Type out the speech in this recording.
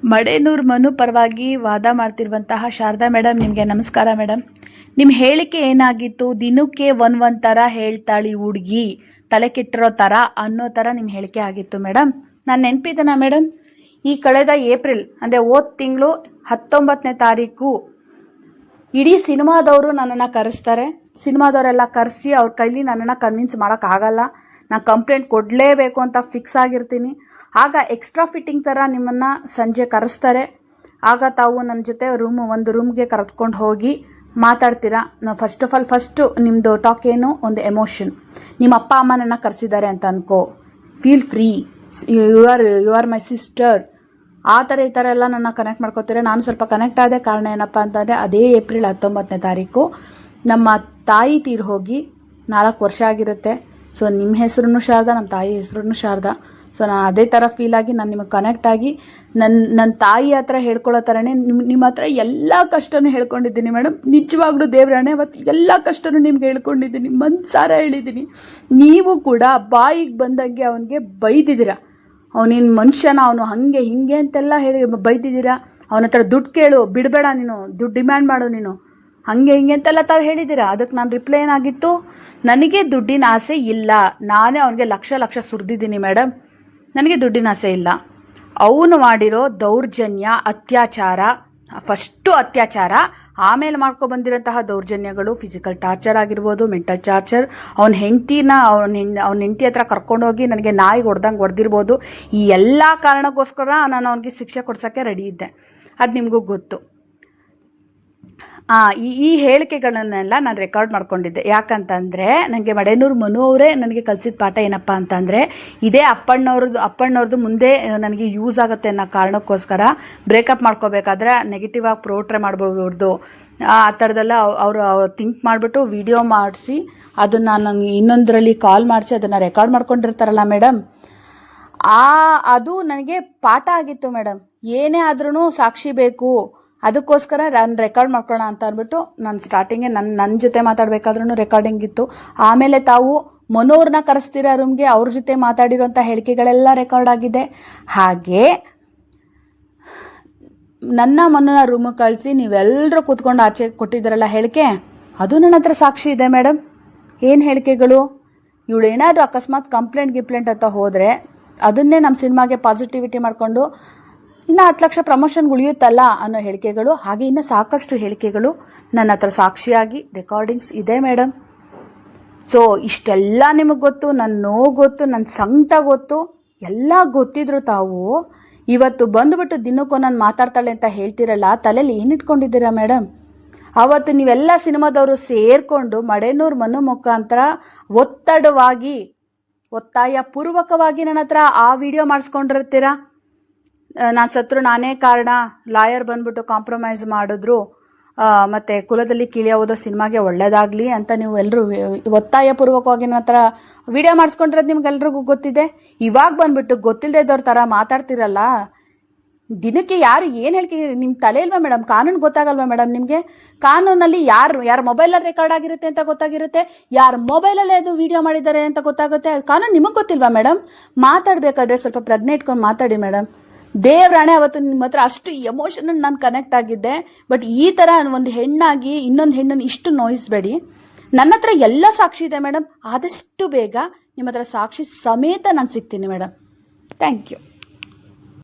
ಮಡೇನೂರು ಮನು ಪರವಾಗಿ ವಾದ ಮಾಡ್ತಿರುವಂತಹ ಶಾರದಾ ಮೇಡಮ್, ನಿಮಗೆ ನಮಸ್ಕಾರ ಮೇಡಮ್. ನಿಮ್ಮ ಹೇಳಿಕೆ ಏನಾಗಿತ್ತು? ದಿನಕ್ಕೆ ಒಂದ್ ಥರ ಹೇಳ್ತಾಳಿ ಹುಡುಗಿ, ತಲೆ ಕೆಟ್ಟಿರೋ ಥರ ಅನ್ನೋ ಥರ ನಿಮ್ಮ ಹೇಳಿಕೆ ಆಗಿತ್ತು ಮೇಡಮ್. ನಾನು ನೆನಪಿದ್ದೇನಾ ಮೇಡಮ್? ಈ ಕಳೆದ ಏಪ್ರಿಲ್ ಅಂದರೆ ಹೋದ ತಿಂಗಳು 19ನೇ ತಾರೀಕು ಇಡೀ ಸಿನಿಮಾದವರು ನನ್ನನ್ನು ಕರೆಸ್ತಾರೆ. ಸಿನಿಮಾದವರೆಲ್ಲ ಕರೆಸಿ ಅವ್ರ ಕೈಲಿ ನನ್ನನ್ನು ಕನ್ವಿನ್ಸ್ ಮಾಡೋಕ್ಕಾಗಲ್ಲ, ನಾನು ಕಂಪ್ಲೇಂಟ್ ಕೊಡಲೇಬೇಕು ಅಂತ ಫಿಕ್ಸ್ ಆಗಿರ್ತೀನಿ. ಆಗ ಎಕ್ಸ್ಟ್ರಾ ಫಿಟ್ಟಿಂಗ್ ಥರ ನಿಮ್ಮನ್ನು ಸಂಜೆ ಕರೆಸ್ತಾರೆ. ಆಗ ತಾವು ನನ್ನ ಜೊತೆ ಒಂದು ರೂಮ್ಗೆ ಕರೆದುಕೊಂಡು ಹೋಗಿ ಮಾತಾಡ್ತೀರಾ. ಫಸ್ಟ್ ಆಫ್ ಆಲ್ ನಿಮ್ಮದು ಟಾಕ್ ಏನು? ಒಂದು ಎಮೋಷನ್. ನಿಮ್ಮ ಅಪ್ಪ ಅಮ್ಮ ನನ್ನ ಕರೆಸಿದ್ದಾರೆ ಅಂತ ಅನ್ಕೋ, feel free, you are my sister, ಆ ಥರ ಈ ಥರ ಎಲ್ಲ ನನ್ನ ಕನೆಕ್ಟ್ ಮಾಡ್ಕೋತೀರಾ. ನಾನು ಸ್ವಲ್ಪ ಕನೆಕ್ಟ್ ಆದ ಕಾರಣ ಏನಪ್ಪ ಅಂತಂದರೆ, ಅದೇ ಏಪ್ರಿಲ್ 19ನೇ ತಾರೀಕು ನಮ್ಮ ತಾಯಿ ತೀರು ಹೋಗಿ 4 ವರ್ಷ ಆಗಿರುತ್ತೆ. ಸೊ ನಿಮ್ಮ ಹೆಸರು ಶಾರದಾ, ನಮ್ಮ ತಾಯಿ ಹೆಸರು ಶಾರದಾ. ಸೊ ನಾನು ಅದೇ ಥರ ಫೀಲ್ ಆಗಿ ನಾನು ನಿಮಗೆ ಕನೆಕ್ಟ್ ಆಗಿ ನನ್ನ ತಾಯಿ ಹತ್ರ ಹೇಳ್ಕೊಳ್ಳೋ ಥರನೇ ನಿಮ್ಮ ಹತ್ರ ಎಲ್ಲ ಕಷ್ಟನೂ ಹೇಳ್ಕೊಂಡಿದ್ದೀನಿ ಮೇಡಮ್. ನಿಜವಾಗ್ಲೂ ದೇವ್ರಾಣೆ, ಅವತ್ತು ಎಲ್ಲ ಕಷ್ಟನೂ ನಿಮ್ಗೆ ಹೇಳ್ಕೊಂಡಿದ್ದೀನಿ, ಮನ್ಸಾರ ಹೇಳಿದ್ದೀನಿ. ನೀವು ಕೂಡ ಬಾಯಿಗೆ ಬಂದಂಗೆ ಅವನಿಗೆ ಬೈದಿದ್ದೀರಾ. ಅವನೇನು ಮನುಷ್ಯನ, ಅವನು ಹಾಗೆ ಹಿಂಗೆ ಅಂತೆಲ್ಲ ಹೇಳಿ ಬೈದಿದ್ದೀರಾ. ಅವನ ಹತ್ರ ದುಡ್ಡು ಕೇಳು, ಬಿಡಬೇಡ ನೀನು, ದುಡ್ಡು ಡಿಮ್ಯಾಂಡ್ ಮಾಡು ನೀನು, ಹಾಗೆ ಹಿಂಗೆ ಅಂತೆಲ್ಲ ತಾವು ಹೇಳಿದ್ದೀರಾ. ಅದಕ್ಕೆ ನಾನು ರಿಪ್ಲೈ ಏನಾಗಿತ್ತು? ನನಗೆ ದುಡ್ಡಿನ ಆಸೆ ಇಲ್ಲ, ನಾನೇ ಅವನಿಗೆ ಲಕ್ಷ ಸುರಿದಿದ್ದೀನಿ ಮೇಡಮ್, ನನಗೆ ದುಡ್ಡಿನ ಆಸೆ ಇಲ್ಲ. ಅವನು ಮಾಡಿರೋ ದೌರ್ಜನ್ಯ, ಅತ್ಯಾಚಾರ, ಫಸ್ಟು ಅತ್ಯಾಚಾರ, ಆಮೇಲೆ ಬಂದಿರೋಂತಹ ದೌರ್ಜನ್ಯಗಳು, ಫಿಸಿಕಲ್ ಟಾರ್ಚರ್ ಆಗಿರ್ಬೋದು, ಮೆಂಟಲ್ ಟಾರ್ಚರ್. ಅವನ ಹೆಂಡತಿನ ಅವನ ಹೆಂಡತಿ ಹತ್ರ ಕರ್ಕೊಂಡೋಗಿ ನನಗೆ ನಾಯಿ ಹೊಡೆದಿರ್ಬೋದು. ಈ ಎಲ್ಲ ಕಾರಣಕ್ಕೋಸ್ಕರ ನಾನು ಅವನಿಗೆ ಶಿಕ್ಷೆ ಕೊಡ್ಸೋಕ್ಕೆ ರೆಡಿ ಇದ್ದೆ. ಅದು ನಿಮಗೂ ಗೊತ್ತು. ಈ ಹೇಳಿಕೆಗಳನ್ನೆಲ್ಲ ನಾನು ರೆಕಾರ್ಡ್ ಮಾಡ್ಕೊಂಡಿದ್ದೆ. ಯಾಕಂತಂದರೆ ನನಗೆ ಮಡೇನೂರು ಮನು ಅವರೇ ನನಗೆ ಕಲಿಸಿದ ಪಾಠ ಏನಪ್ಪ ಅಂತಂದರೆ, ಇದೇ ಅಪ್ಪಣ್ಣವ್ರದ್ದು ಮುಂದೆ ನನಗೆ ಯೂಸ್ ಆಗುತ್ತೆ ಅನ್ನೋ ಕಾರಣಕ್ಕೋಸ್ಕರ ಬ್ರೇಕಪ್ ಮಾಡ್ಕೋಬೇಕಾದ್ರೆ ನೆಗೆಟಿವ್ ಆಗಿ ಪ್ರೋಟ್ರೆ ಮಾಡ್ಬೋದು, ಆ ಥರದೆಲ್ಲ ಅವರು ಥಿಂಕ್ ಮಾಡಿಬಿಟ್ಟು ವಿಡಿಯೋ ಮಾಡಿಸಿ ಅದನ್ನು ನನಗೆ ಇನ್ನೊಂದರಲ್ಲಿ ಕಾಲ್ ಮಾಡಿಸಿ ಅದನ್ನು ರೆಕಾರ್ಡ್ ಮಾಡ್ಕೊಂಡಿರ್ತಾರಲ್ಲ ಮೇಡಮ್, ಅದು ನನಗೆ ಪಾಠ ಆಗಿತ್ತು ಮೇಡಮ್. ಏನೇ ಆದ್ರೂ ಸಾಕ್ಷಿ ಬೇಕು, ಅದಕ್ಕೋಸ್ಕರ ನಾನು ರೆಕಾರ್ಡ್ ಮಾಡ್ಕೊಳ್ಳೋಣ ಅಂತ ಅಂದ್ಬಿಟ್ಟು ನಾನು ಸ್ಟಾರ್ಟಿಂಗೇ ನನ್ನ ಜೊತೆ ಮಾತಾಡಬೇಕಾದ್ರೂ ರೆಕಾರ್ಡಿಂಗ್ ಇತ್ತು. ಆಮೇಲೆ ತಾವು ಮನೋರ್ನ ಕರೆಸ್ತೀರಾ ರೂಮ್ಗೆ, ಅವ್ರ ಜೊತೆ ಮಾತಾಡಿರೋಂಥ ಹೇಳಿಕೆಗಳೆಲ್ಲ ರೆಕಾರ್ಡ್ ಆಗಿದೆ. ಹಾಗೆ ನನ್ನ ಮನನ ರೂಮಿಗೆ ಕಳಿಸಿ ನೀವೆಲ್ಲರೂ ಕೂತ್ಕೊಂಡು ಆಚೆ ಕೊಟ್ಟಿದ್ದಾರಲ್ಲ ಹೇಳಿಕೆ, ಅದು ನನ್ನ ಹತ್ರ ಸಾಕ್ಷಿ ಇದೆ ಮೇಡಮ್. ಏನು ಹೇಳಿಕೆಗಳು? ಇವಳು ಏನಾದರೂ ಅಕಸ್ಮಾತ್ ಕಂಪ್ಲೇಂಟ್ ಅಂತ ಹೋದರೆ ಅದನ್ನೇ ನಮ್ಮ ಸಿನಿಮಾಗೆ ಪಾಸಿಟಿವಿಟಿ ಮಾಡಿಕೊಂಡು ಇನ್ನು 10 ಲಕ್ಷ ಪ್ರಮೋಷನ್ಗೆ ಉಳಿಯುತ್ತಲ್ಲ ಅನ್ನೋ ಹೇಳಿಕೆಗಳು. ಹಾಗೆ ಇನ್ನು ಸಾಕಷ್ಟು ಹೇಳಿಕೆಗಳು ನನ್ನ ಹತ್ರ ಸಾಕ್ಷಿಯಾಗಿ ರೆಕಾರ್ಡಿಂಗ್ಸ್ ಇದೆ ಮೇಡಮ್. ಸೊ ಇಷ್ಟೆಲ್ಲ ನಿಮಗೆ ಗೊತ್ತು, ನನ್ನ ನೋವು ಗೊತ್ತು, ನನ್ನ ಸಂಕಟ ಗೊತ್ತು, ಎಲ್ಲ ಗೊತ್ತಿದ್ರು ತಾವು ಇವತ್ತು ಬಂದುಬಿಟ್ಟು ದಿನಕ್ಕೂ ನಾನು ಮಾತಾಡ್ತಾಳೆ ಅಂತ ಹೇಳ್ತಿರಲ್ಲ, ತಲೆಯಲ್ಲಿ ಏನಿಟ್ಕೊಂಡಿದ್ದೀರಾ ಮೇಡಮ್? ಅವತ್ತು ನೀವೆಲ್ಲ ಸಿನಿಮಾದವರು ಸೇರಿಕೊಂಡು ಮಡೇನೂರು ಮನು ಮುಖಾಂತರ ಒತ್ತಾಯ ಪೂರ್ವಕವಾಗಿ ನನ್ನ ಹತ್ರ ಆ ವಿಡಿಯೋ ಮಾಡಿಸ್ಕೊಂಡಿರ್ತೀರಾ. ನಾನು ಸತ್ರು ನಾನೇ ಕಾರಣ, ಲಾಯರ್ ಬಂದ್ಬಿಟ್ಟು ಕಾಂಪ್ರಮೈಸ್ ಮಾಡಿದ್ರು, ಮತ್ತು ಕುಲದಲ್ಲಿ ಕೀಳಿಯೋದು ಸಿನಿಮಾಗೆ ಒಳ್ಳೇದಾಗಲಿ ಅಂತ ನೀವು ಎಲ್ಲರೂ ಒತ್ತಾಯ ಪೂರ್ವಕವಾಗಿ ನನ್ನ ಹತ್ರ ವಿಡಿಯೋ ಮಾಡಿಸ್ಕೊಂಡಿರೋದು ನಿಮ್ಗೆಲ್ರಿಗೂ ಗೊತ್ತಿದೆ. ಇವಾಗ ಬಂದ್ಬಿಟ್ಟು ಗೊತ್ತಿಲ್ಲದೆ ಇದ್ದವ್ರ ಥರ ಮಾತಾಡ್ತಿರಲ್ಲ. ದಿನಕ್ಕೆ ಯಾರು ಏನು ಹೇಳ್ಕೆ ನಿಮ್ಮ ತಲೆ ಇಲ್ವಾ ಮೇಡಮ್? ಕಾನೂನು ಗೊತ್ತಾಗಲ್ವಾ ಮೇಡಮ್ ನಿಮಗೆ? ಕಾನೂನಲ್ಲಿ ಯಾರ ಮೊಬೈಲಲ್ಲಿ ರೆಕಾರ್ಡ್ ಆಗಿರುತ್ತೆ ಅಂತ ಗೊತ್ತಾಗಿರುತ್ತೆ, ಯಾರ ಮೊಬೈಲಲ್ಲೇ ಅದು ವಿಡಿಯೋ ಮಾಡಿದ್ದಾರೆ ಅಂತ ಗೊತ್ತಾಗುತ್ತೆ. ಕಾನೂನು ನಿಮಗೆ ಗೊತ್ತಿಲ್ವಾ ಮೇಡಮ್? ಮಾತಾಡಬೇಕಾದ್ರೆ ಸ್ವಲ್ಪ ಪ್ರಜ್ಞೆ ಇಟ್ಕೊಂಡು ಮಾತಾಡಿ ಮೇಡಮ್. ದೇವ್ರಾಣೆ, ಅವತ್ತು ನಿಮ್ಮ ಹತ್ರ ಅಷ್ಟು ಎಮೋಷನಲ್ ನಾನು ಕನೆಕ್ಟ್ ಆಗಿದ್ದೆ. ಬಟ್ ಈ ಥರ ಒಂದು ಹೆಣ್ಣಾಗಿ ಇನ್ನೊಂದು ಹೆಣ್ಣನ್ನು ಇಷ್ಟು ನೋಯಿಸಬೇಡಿ. ನನ್ನ ಹತ್ರ ಎಲ್ಲ ಸಾಕ್ಷಿ ಇದೆ ಮೇಡಮ್. ಆದಷ್ಟು ಬೇಗ ನಿಮ್ಮ ಹತ್ರ ಸಾಕ್ಷಿ ಸಮೇತ ನಾನು ಸಿಗ್ತೀನಿ ಮೇಡಮ್. Thank you.